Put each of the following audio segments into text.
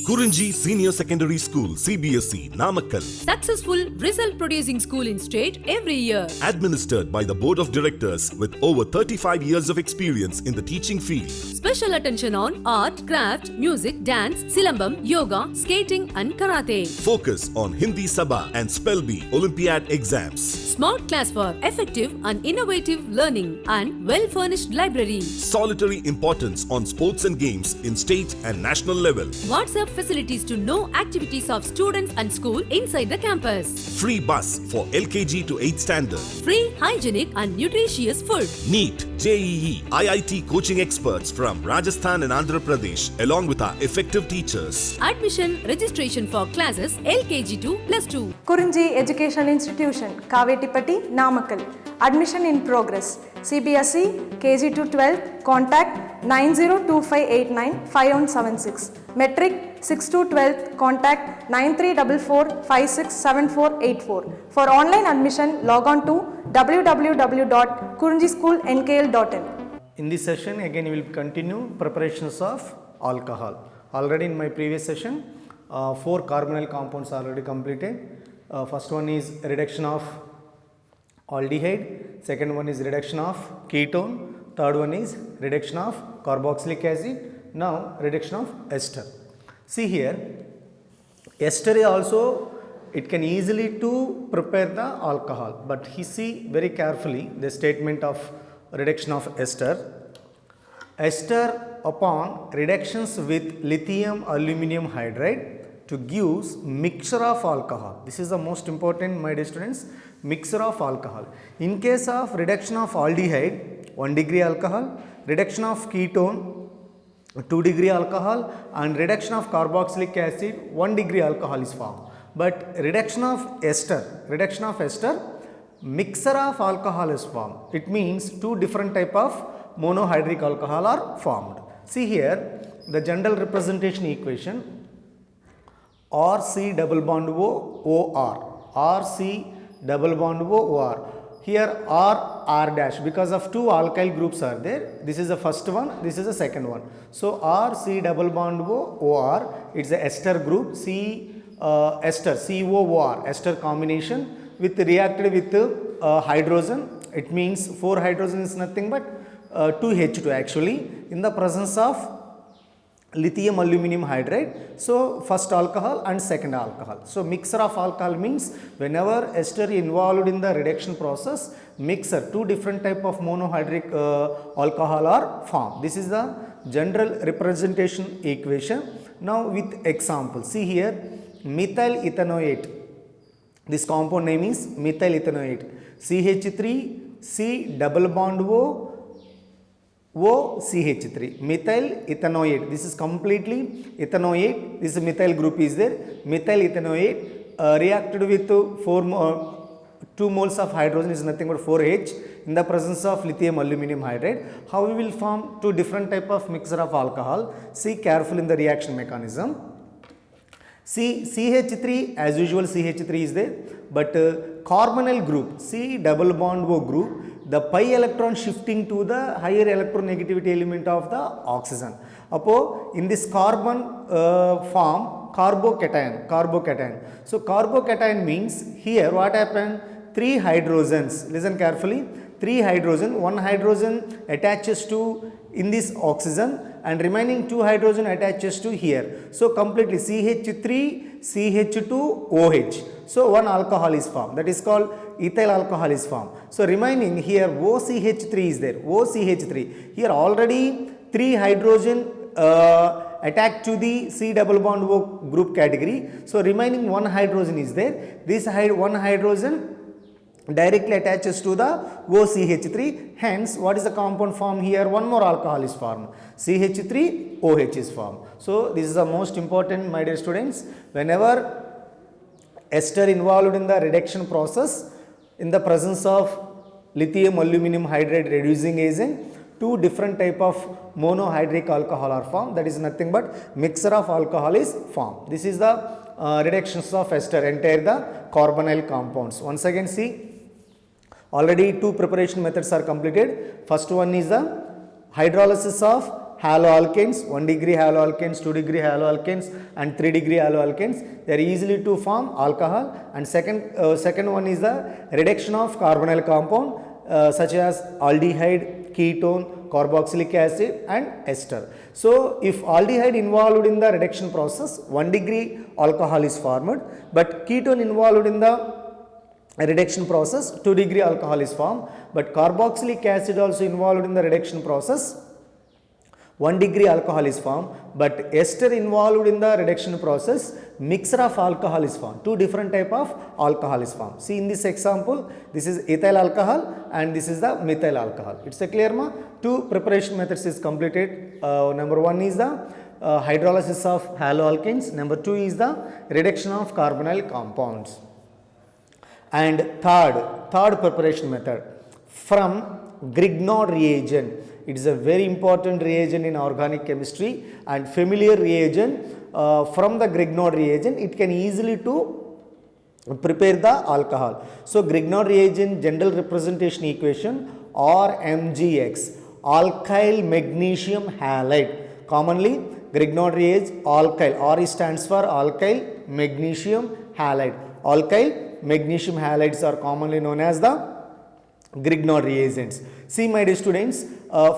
Kurunji Senior Secondary School, CBSE, Namakkal. Successful result producing school in state every year. Administered by the Board of Directors with over 35 years of experience in the teaching field. Special attention on art, craft, music, dance, silambam, yoga, skating and karate. Focus on Hindi Sabha and Spell Bee Olympiad exams. Smart class for effective and innovative learning and well-furnished library. Solitary importance on sports and games in state and national level. WhatsApp facilities to know activities of students and school inside the campus. Free bus for LKG to 8th standard. Free, hygienic and nutritious food. NEET, JEE, IIT coaching experts from Rajasthan and Andhra Pradesh along with our effective teachers. Admission registration for classes LKG to +2. Kurunji Educational Institution, Kavetipatti, Namakkal. Admission in progress. CBSE, KG to 12, contact 9025895176. Metric 6 to 12, contact 9344567484. For online admission, log on to www.kurunjischoolnkl.in. In this session, again we will continue preparations of alcohol. Already in my previous session, 4 carbonyl compounds are already completed. First one is reduction of aldehyde, second one is reduction of ketone, third one is reduction of carboxylic acid, now reduction of ester. See here, ester also it can easily to prepare the alcohol, but see very carefully the statement of reduction of ester. Ester upon reductions with lithium aluminum hydride to give mixture of alcohol. This is the most important, my dear students, mixture of alcohol. In case of reduction of aldehyde, 1 degree alcohol, reduction of ketone, 2 degree alcohol, and reduction of carboxylic acid, 1 degree alcohol is formed. But reduction of ester, mixture of alcohol is formed. It means 2 different type of monohydric alcohol are formed. See here, the general representation equation, RC double bond O, OR, RC double bond O, OR. Here R dash, because of 2 alkyl groups are there. This is the first one, this is the second one. So RC double bond O, OR, it's a ester group, ester, COOR, ester combination with reacted with hydrogen. It means 4 hydrogen is nothing but 2H2 actually in the presence of lithium aluminum hydride. So first alcohol and second alcohol. So mixture of alcohol means whenever ester involved in the reduction process, mixture 2 different type of monohydric alcohol are formed. This is the general representation equation. Now with example, see here, methyl ethanoate. This compound name is methyl ethanoate. CH3 C double bond OCH3, methyl ethanoate. This is completely ethanoate. This methyl group is there. Methyl ethanoate reacted with 2 moles of hydrogen is nothing but 4H in the presence of lithium aluminum hydride. How we will form 2 different type of mixture of alcohol? See careful in the reaction mechanism. See CH3, as usual CH3 is there, but carbonyl group, C double bond O group, the pi electron shifting to the higher electronegativity element of the oxygen. Apo in this carbon form carbocation. So carbocation means here what happened? 3 hydrogens. Listen carefully. 3 hydrogen, 1 hydrogen attaches to in this oxygen and remaining 2 hydrogen attaches to here. So completely CH3, CH2, OH. So one alcohol is formed, that is called ethyl alcohol is formed. So remaining here OCH3 is there, OCH3. Here already 3 hydrogen attached to the C double bond O group category. So remaining 1 hydrogen is there. This 1 hydrogen directly attaches to the OCH3. Hence, what is the compound form here? One more alcohol is formed. CH3, OH is formed. So, this is the most important, my dear students. Whenever ester involved in the reduction process, in the presence of lithium aluminum hydride reducing agent, 2 different type of monohydric alcohol are formed. That is nothing but mixture of alcohol is formed. This is the reductions of ester, entire the carbonyl compounds. Once again see, already 2 preparation methods are completed. First one is the hydrolysis of haloalkanes, 1 degree haloalkanes, 2 degree haloalkanes and 3 degree haloalkanes. They are easily to form alcohol. And second one is the reduction of carbonyl compound such as aldehyde, ketone, carboxylic acid and ester. So if aldehyde involved in the reduction process, 1 degree alcohol is formed, but ketone involved in the reduction process, 2 degree alcohol is formed, but carboxylic acid also involved in the reduction process, 1 degree alcohol is formed, but ester involved in the reduction process, mixture of alcohol is formed. Two different type of alcohol is formed. See in this example, this is ethyl alcohol and this is the methyl alcohol. It's a clear ma? Two preparation methods is completed. Number one is the hydrolysis of haloalkanes. Number two is the reduction of carbonyl compounds. And third preparation method from Grignard reagent. It is a very important reagent in organic chemistry and familiar reagent. From the Grignard reagent, it can easily to prepare the alcohol. So Grignard reagent general representation equation RMgX, alkyl magnesium halide. Commonly Grignard reagent alkyl, R stands for alkyl magnesium halide. Alkyl magnesium halides are commonly known as the Grignard reagents. See my dear students,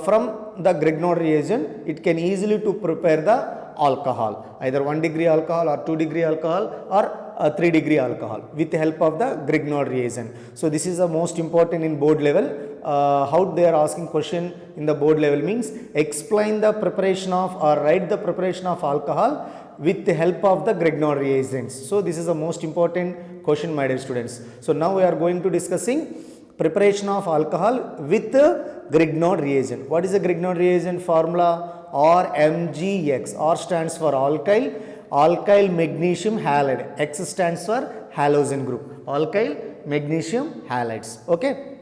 from the Grignard reagent, it can easily to prepare the alcohol, either 1 degree alcohol or 2 degree alcohol or 3 degree alcohol with the help of the Grignard reagent. So this is the most important in board level. How they are asking question in the board level means explain the preparation of or write the preparation of alcohol with the help of the Grignard reagents. So this is the most important question my dear students. So now we are going to discussing preparation of alcohol with the Grignard reagent. What is the Grignard reagent formula? RMgX. R stands for alkyl, alkyl magnesium halide. X stands for halogen group. Alkyl magnesium halides. Okay.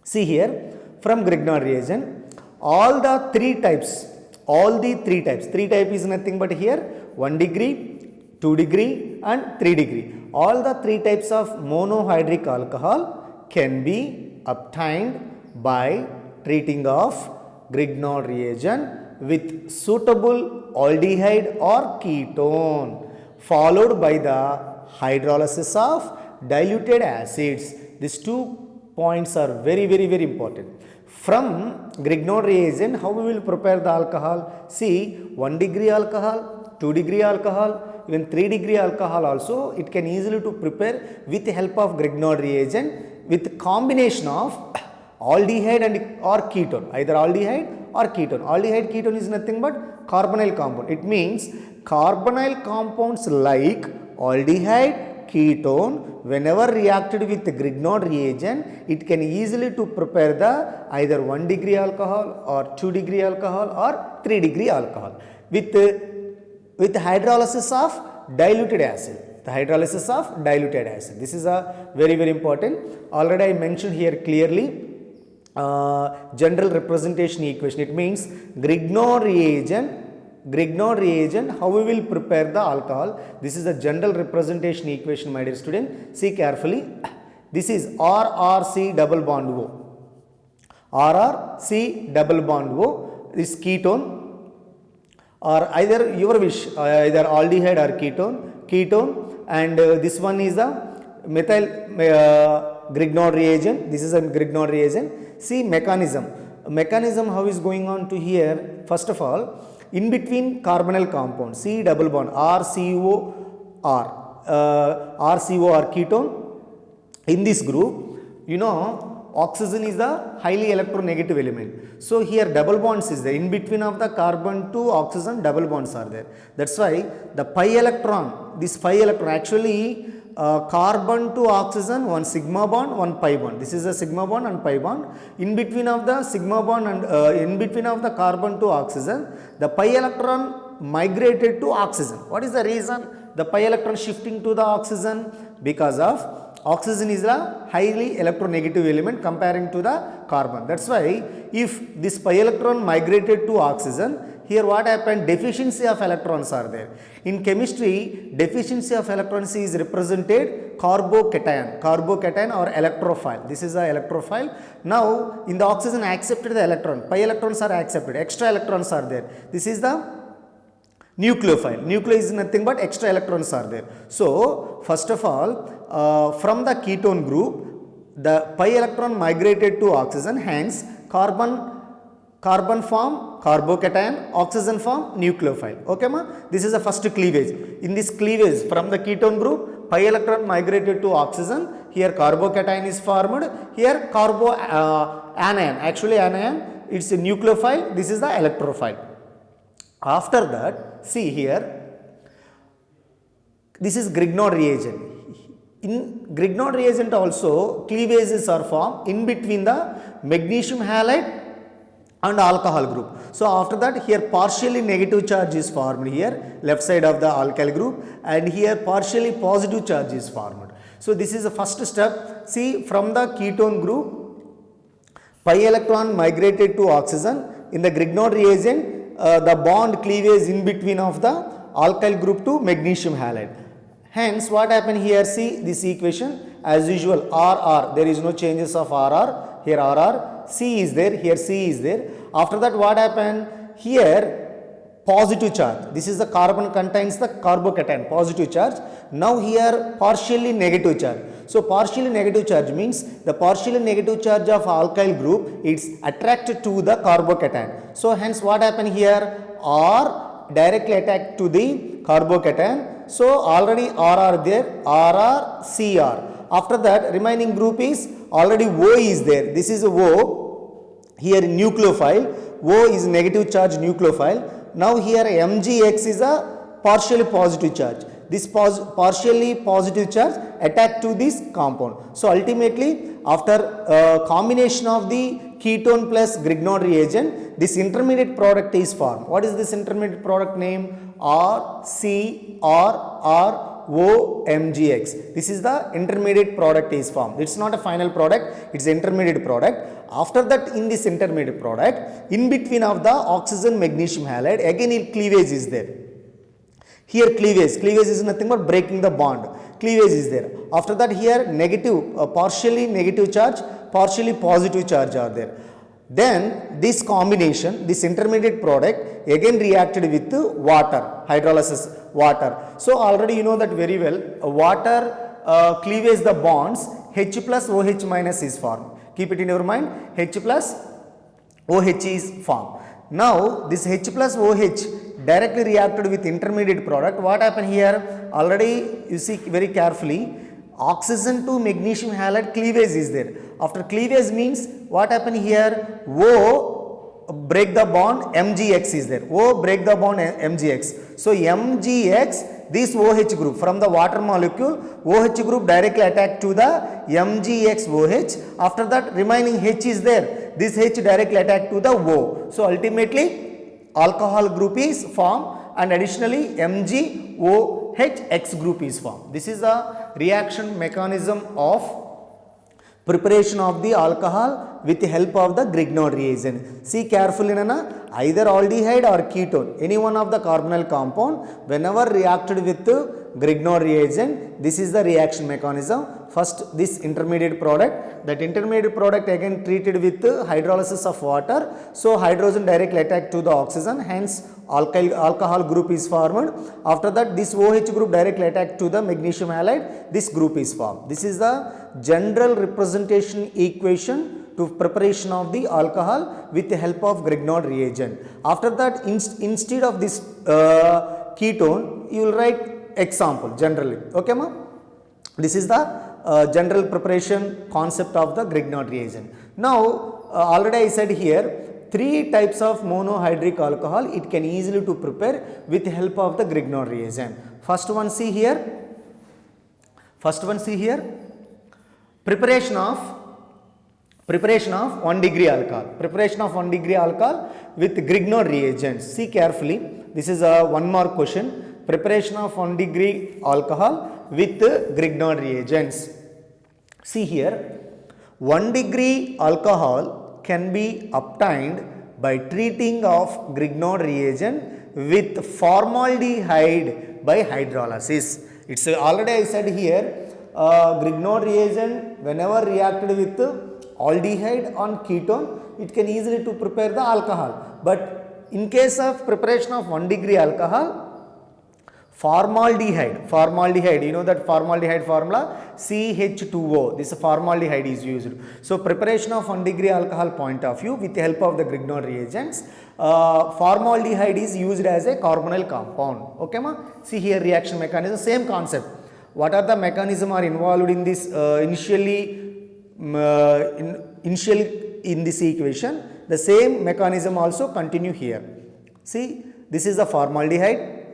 See here from Grignard reagent, all the three types. 3 type is nothing but here 1 degree, 2 degree and 3 degree. All the 3 types of monohydric alcohol can be obtained by treating of Grignard reagent with suitable aldehyde or ketone followed by the hydrolysis of diluted acids. These 2 points are very important. From Grignard reagent, how we will prepare the alcohol? See, 1 degree alcohol, 2 degree alcohol, even 3 degree alcohol also, it can easily to prepare with the help of Grignard reagent with combination of aldehyde and or ketone, either aldehyde or ketone. Aldehyde ketone is nothing but carbonyl compound. It means carbonyl compounds like aldehyde, ketone, whenever reacted with the Grignard reagent, it can easily to prepare the either 1 degree alcohol or 2 degree alcohol or 3 degree alcohol with hydrolysis of diluted acid. The hydrolysis of diluted acid. This is a very important. Already I mentioned here clearly general representation equation. It means Grignard reagent, how we will prepare the alcohol. This is the general representation equation my dear student. See carefully. This is RRC double bond O. RRC double bond O. This ketone or either your wish, either aldehyde or ketone. And this one is the methyl Grignard reagent. This is a Grignard reagent. See mechanism how is going on to here. First of all, in between carbonyl compound C double bond RCOR ketone. In this group, you know, oxygen is the highly electronegative element. So here double bonds is there. In between of the carbon to oxygen, double bonds are there. That's why the pi electron, this pi electron actually carbon to oxygen, one sigma bond, one pi bond. This is a sigma bond and pi bond. In between of the sigma bond and in between of the carbon to oxygen, the pi electron migrated to oxygen. What is the reason? The pi electron shifting to the oxygen because of oxygen is a highly electronegative element comparing to the carbon. That's why if this pi electron migrated to oxygen, Here what happened? Deficiency of electrons are there. In chemistry, deficiency of electrons is represented carbocation, carbocation or electrophile. This is a electrophile. Now in the oxygen accepted the electron, pi electrons are accepted, extra electrons are there. This is the nucleophile. Nucleo is nothing but extra electrons are there. So first of all, from the ketone group, the pi electron migrated to oxygen, hence carbon form carbocation, oxygen form nucleophile. Okay ma? This is the first cleavage. In this cleavage from the ketone group, pi electron migrated to oxygen, here carbocation is formed, here anion, actually anion, it's a nucleophile, this is the electrophile. After that, see here, this is Grignard reagent. In Grignard reagent also, cleavages are formed in between the magnesium halide and alcohol group. So after that, here partially negative charge is formed here, left side of the alkyl group, and here partially positive charge is formed. So this is the first step. See, from the ketone group, pi electron migrated to oxygen. In the Grignard reagent, the bond cleavage in between of the alkyl group to magnesium halide. Hence what happened here, see this equation as usual, RR, there is no changes of RR, here RR, C is there, here C is there. After that what happened, here positive charge, this is the carbon contains the carbocation, positive charge. Now here partially negative charge. So partially negative charge means the partially negative charge of alkyl group, it's attracted to the carbocation. So hence what happened here, R directly attacked to the carbocation. So already RR there, RR, CR. After that remaining group is already O is there. This is O, here nucleophile, O is negative charge nucleophile. Now here MgX is a partially positive charge. This partially positive charge attacked to this compound. So ultimately after combination of the ketone plus Grignard reagent, this intermediate product is formed. What is this intermediate product name? RCRROMgX. This is the intermediate product is formed. It's not a final product, it's intermediate product. After that, in this intermediate product, in between of the oxygen magnesium halide, again cleavage is there. Here cleavage is nothing but breaking the bond. Cleavage is there. After that here negative, partially negative charge, partially positive charge are there. Then this combination, this intermediate product again reacted with water, hydrolysis water. So already you know that very well, water cleavage the bonds, H plus OH minus is formed. Keep it in your mind, H plus OH is formed. Now this H plus OH directly reacted with intermediate product. What happened here? Already you see very carefully, oxygen to magnesium halide cleavage is there. After cleavage means what happened here? O break the bond, MgX is there. O break the bond, MgX. So MgX, this OH group from the water molecule, OH group directly attacked to the MgX OH. After that remaining H is there. This H directly attacked to the O. So ultimately alcohol group is formed and additionally MgOHX group is formed. This is the reaction mechanism of preparation of the alcohol with the help of the Grignard reagent. See carefully, Nana, either aldehyde or ketone, any one of the carbonyl compound, whenever reacted with the Grignard reagent, this is the reaction mechanism. First this intermediate product, that intermediate product again treated with the hydrolysis of water, so hydrogen directly attacked to the oxygen, hence alcohol group is formed. After that this OH group directly attacked to the magnesium halide, this group is formed. This is the general representation equation to preparation of the alcohol with the help of Grignard reagent. After that instead of this ketone, you will write example generally. Okay ma? This is the general preparation concept of the Grignard reagent. Now already I said here, 3 types of monohydric alcohol it can easily to prepare with the help of the Grignard reagent. First one see here, preparation of 1 degree alcohol, with Grignard reagents. See carefully, this is a 1 mark question. Preparation of 1 degree alcohol with Grignard reagents. See here, 1 degree alcohol can be obtained by treating of Grignard reagent with formaldehyde by hydrolysis. It's already I said here, Grignard reagent whenever reacted with aldehyde on ketone, it can easily to prepare the alcohol. But in case of preparation of 1 degree alcohol, formaldehyde, you know that formaldehyde formula, CH2O, this formaldehyde is used. So preparation of 1 degree alcohol point of view with the help of the Grignard reagents, formaldehyde is used as a carbonyl compound. Okay ma? See here reaction mechanism, same concept. What are the mechanism are involved in this initial in this equation? The same mechanism also continue here. See, this is the formaldehyde,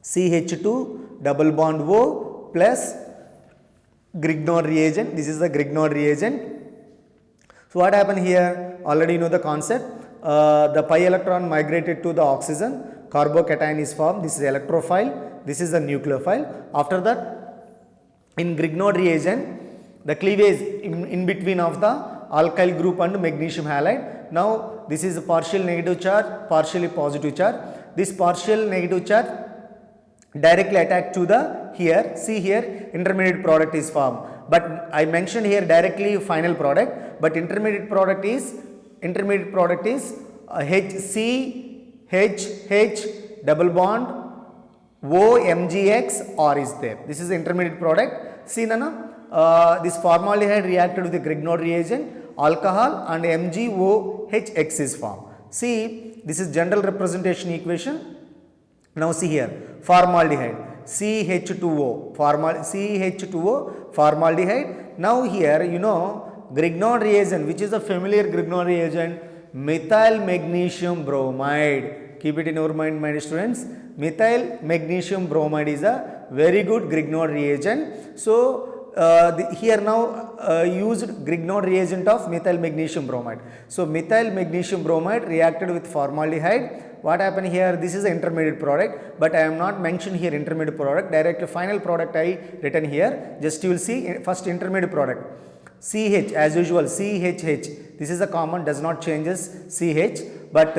CH2 double bond O plus Grignard reagent. This is the Grignard reagent. So what happened here? Already you know the concept. The pi electron migrated to the oxygen. Carbocation is formed. This is electrophile. This is the nucleophile. After that, in Grignard reagent, the cleavage in between of the alkyl group and magnesium halide. Now this is a partial negative charge, partially positive charge. This partial negative charge directly attached to the here. See here intermediate product is formed. But I mentioned here directly final product. But intermediate product is HCHH double bond OMGX R is there. This is the intermediate product. See Nana, this formaldehyde reacted with the Grignard reagent, alcohol and MgOHX is formed. See, this is general representation equation. Now see here, formaldehyde, CH2O, formaldehyde. Now here you know Grignard reagent, which is a familiar Grignard reagent, methyl magnesium bromide. Keep it in your mind, my students. Methyl magnesium bromide is a very good Grignard reagent. So here now used Grignard reagent of methyl magnesium bromide. So methyl magnesium bromide reacted with formaldehyde. What happened here? This is the intermediate product, but I am not mentioned here intermediate product. Directly final product I written here. Just you will see first intermediate product. CH as usual, CHH. This is a common, does not changes CH, but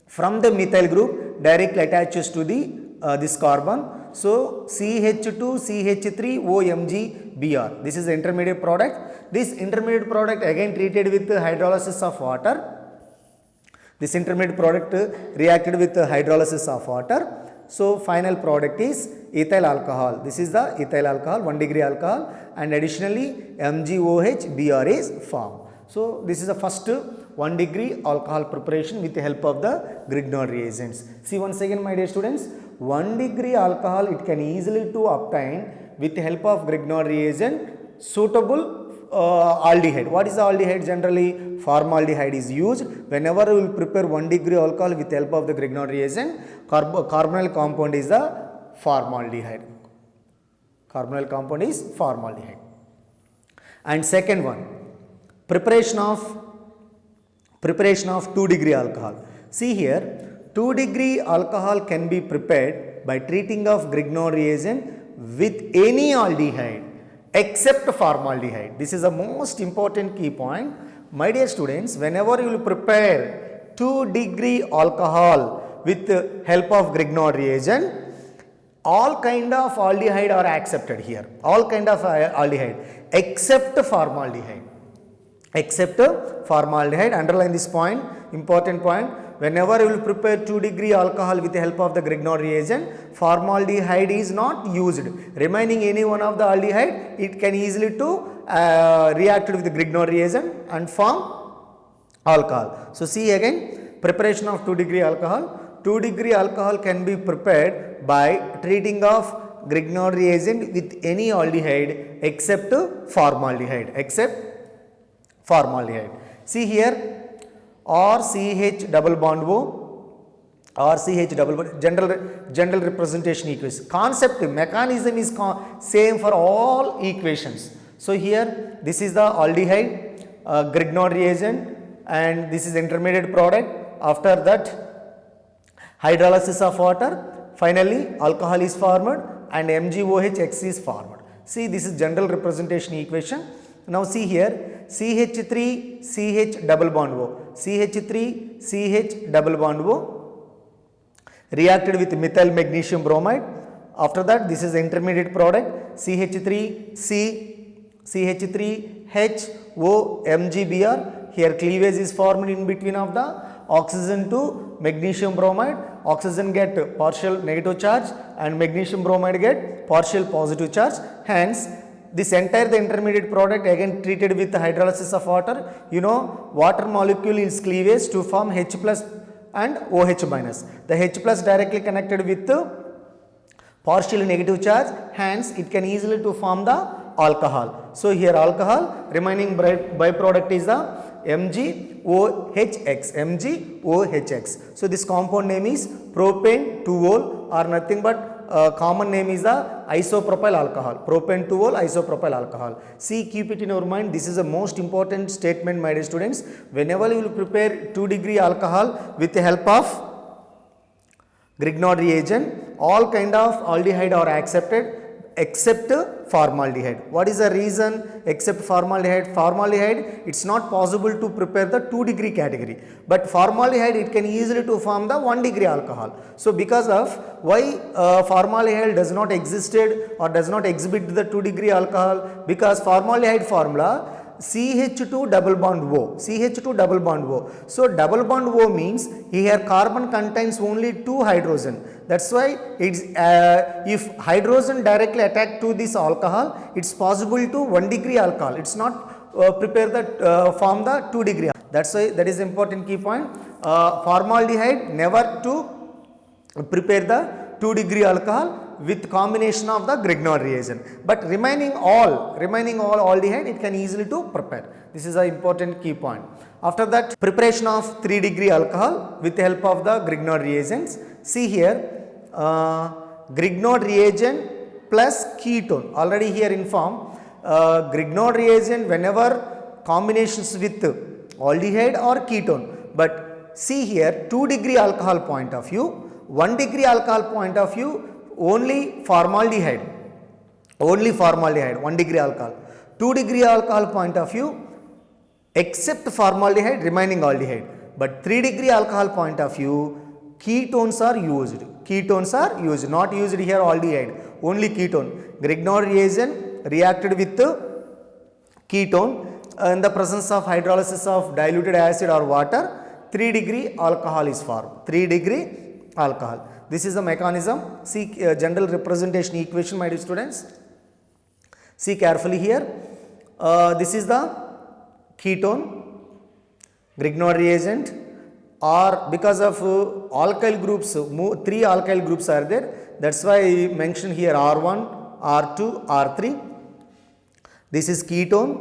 from the methyl group directly attaches to the this carbon. So CH2 CH3 OMG Br. This is the intermediate product. This intermediate product again treated with hydrolysis of water. This intermediate product reacted with hydrolysis of water. So final product is ethyl alcohol. This is the ethyl alcohol, 1 degree alcohol, and additionally MgOH Br is formed. So this is the first 1 degree alcohol preparation with the help of the Grignard reagents. See once again my dear students, 1 degree alcohol it can easily to obtain with the help of Grignard reagent suitable aldehyde. What is the aldehyde? Generally formaldehyde is used. Whenever we will prepare 1 degree alcohol with the help of the Grignard reagent, carbonyl compound is the formaldehyde. Carbonyl compound is formaldehyde. And second one, preparation of 2 degree alcohol. See here, 2 degree alcohol can be prepared by treating of Grignard reagent with any aldehyde except formaldehyde. This is the most important key point. My dear students, whenever you will prepare 2 degree alcohol with the help of Grignard reagent, all kind of aldehyde are accepted here. All kind of aldehyde except formaldehyde. Except formaldehyde. Underline this point, important point. Whenever you will prepare 2 degree alcohol with the help of the Grignard reagent, formaldehyde is not used. Remaining any one of the aldehyde, it can easily to react with the Grignard reagent and form alcohol. So see again, preparation of 2 degree alcohol. 2 degree alcohol can be prepared by treating of Grignard reagent with any aldehyde except formaldehyde. See here, RCH double bond O, RCH double bond, general representation equation. Concept, mechanism is same for all equations. So here, this is the aldehyde, Grignard reagent, and this is intermediate product. After that, hydrolysis of water. Finally, alcohol is formed and MgOHX is formed. See, this is general representation equation. Now see here, CH3 CH double bond O. CH3 CH double bond O reacted with methyl magnesium bromide. After that, this is intermediate product CH3HO MgBr. Here cleavage is formed in between of the oxygen to magnesium bromide. Oxygen get partial negative charge and magnesium bromide get partial positive charge. Hence, this entire the intermediate product again treated with the hydrolysis of water. You know, water molecule is cleavage to form H plus and OH minus. The H plus directly connected with the partially negative charge, hence it can easily to form the alcohol. So here alcohol, remaining byproduct is the MgOHX. So this compound name is propane 2-ol or nothing but common name is the isopropyl alcohol. Propane 2-ol isopropyl alcohol. See, keep it in your mind. This is the most important statement, my dear students. Whenever you will prepare 2-degree alcohol with the help of Grignard reagent, all kind of aldehyde are accepted except formaldehyde. What is the reason except formaldehyde? Formaldehyde, it's not possible to prepare the 2-degree category, but formaldehyde it can easily to form the 1-degree alcohol. So because of why formaldehyde does not existed or does not exhibit the 2-degree alcohol, because formaldehyde formula CH2 double bond O, CH2 double bond O. So double bond O means here carbon contains only 2 hydrogen. That's why it's if hydrogen directly attack to this alcohol, it's possible to 1-degree alcohol. It's not prepare that form the 2-degree. That's why that is important key point. Formaldehyde never to prepare the 2-degree alcohol with combination of the Grignard reagent, but remaining all aldehyde it can easily to prepare. This is an important key point. After that, preparation of 3-degree alcohol with the help of the Grignard reagents. See here, Grignard reagent plus ketone already here informed. Grignard reagent whenever combinations with aldehyde or ketone, but see here 2-degree alcohol point of view, 1-degree alcohol point of view, only formaldehyde, 1-degree alcohol. 2-degree alcohol point of view, except formaldehyde, remaining aldehyde. But 3-degree alcohol point of view, ketones are used. Not used here aldehyde, only ketone. Grignard reagent reacted with ketone in the presence of hydrolysis of diluted acid or water, 3-degree alcohol is formed. 3-degree alcohol. This is the mechanism. See general representation equation, my dear students. See carefully here. This is the ketone, Grignard reagent, or because of alkyl groups, 3 alkyl groups are there. That's why I mentioned here R1, R2, R3. This is ketone,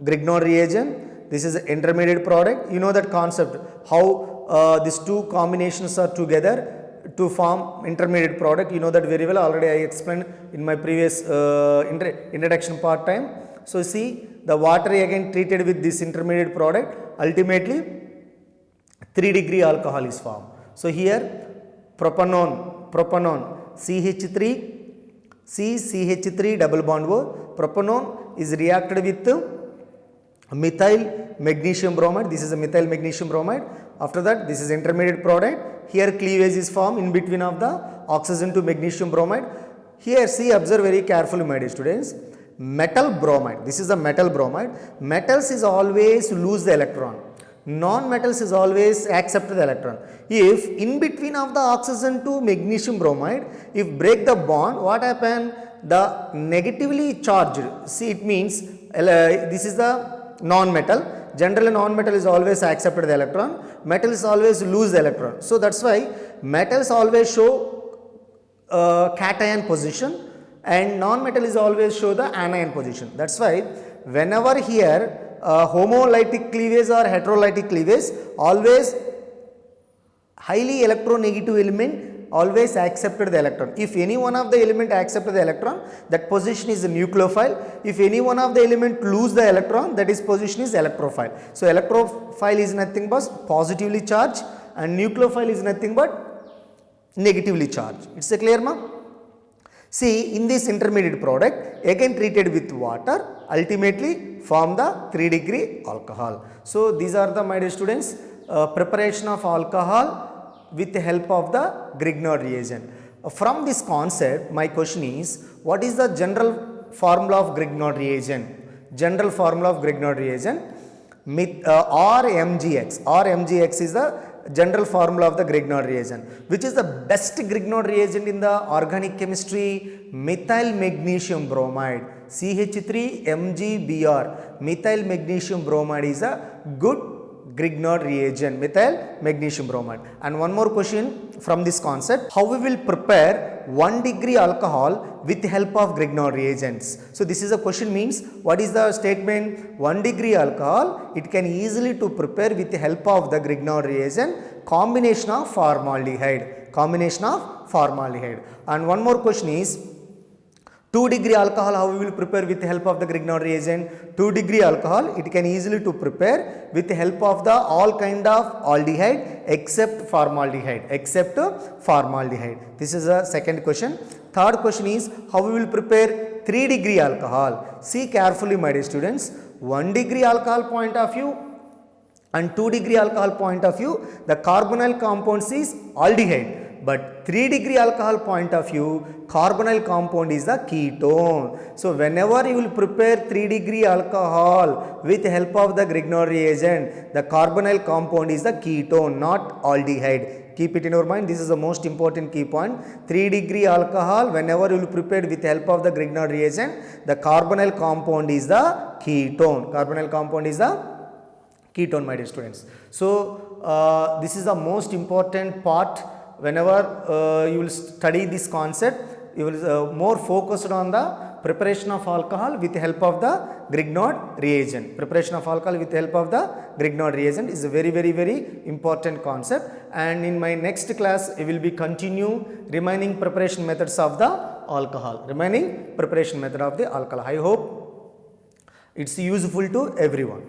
Grignard reagent. This is the intermediate product. You know that concept, how these 2 combinations are together to form intermediate product. You know that very well, already I explained in my previous introduction part time. So see, the water again treated with this intermediate product, ultimately 3-degree alcohol is formed. So here propanone CH3 double bond O, propanone is reacted with methyl magnesium bromide. This is a methyl magnesium bromide. After that, this is intermediate product. Here cleavage is formed in between of the oxygen to magnesium bromide. Here see, observe very carefully, my dear students. Metal bromide, this is the metal bromide. Metals is always lose the electron. Non-metals is always accept the electron. If in between of the oxygen to magnesium bromide, if break the bond, what happen? The negatively charged, see it means this is the non-metal. Generally non-metal is always accepted the electron, metal is always lose the electron. So that's why metals always show cation position and non-metal is always show the anion position. That's why whenever here homolytic cleavage or heterolytic cleavage, always highly electronegative element always accepted the electron. If any one of the element accepted the electron, that position is a nucleophile. If any one of the element lose the electron, that is position is electrophile. So electrophile is nothing but positively charged and nucleophile is nothing but negatively charged. It's a clear, ma'am? See, in this intermediate product, again treated with water, ultimately form the 3-degree alcohol. So these are the, my dear students, preparation of alcohol with the help of the Grignard reagent. From this concept, my question is, what is the general formula of Grignard reagent? General formula of Grignard reagent, RMGX. RMGX is the general formula of the Grignard reagent. Which is the best Grignard reagent in the organic chemistry? Methyl magnesium bromide, CH3MgBr. Methyl magnesium bromide is a good Grignard reagent, methyl magnesium bromide. And one more question from this concept, how we will prepare 1-degree alcohol with the help of Grignard reagents? So this is a question, means what is the statement? 1-degree alcohol, it can easily to prepare with the help of the Grignard reagent, combination of formaldehyde. And one more question is, 2-degree alcohol, how we will prepare with the help of the Grignard reagent? 2-degree alcohol, it can easily to prepare with the help of the all kind of aldehyde except formaldehyde. This is the second question. Third question is, how we will prepare 3-degree alcohol? See carefully, my dear students, 1-degree alcohol point of view and 2-degree alcohol point of view, the carbonyl compounds is aldehyde. But 3-degree alcohol point of view, carbonyl compound is the ketone. So whenever you will prepare 3-degree alcohol with the help of the Grignard reagent, the carbonyl compound is the ketone, not aldehyde. Keep it in your mind, this is the most important key point. 3-degree alcohol, whenever you will prepare with the help of the Grignard reagent, the carbonyl compound is the ketone. My dear students. So this is the most important part. Whenever you will study this concept, you will more focused on the preparation of alcohol with the help of the Grignard reagent. Preparation of alcohol with the help of the Grignard reagent is a very, very, very important concept. And in my next class, we will be continue remaining preparation methods of the alcohol. I hope it's useful to everyone.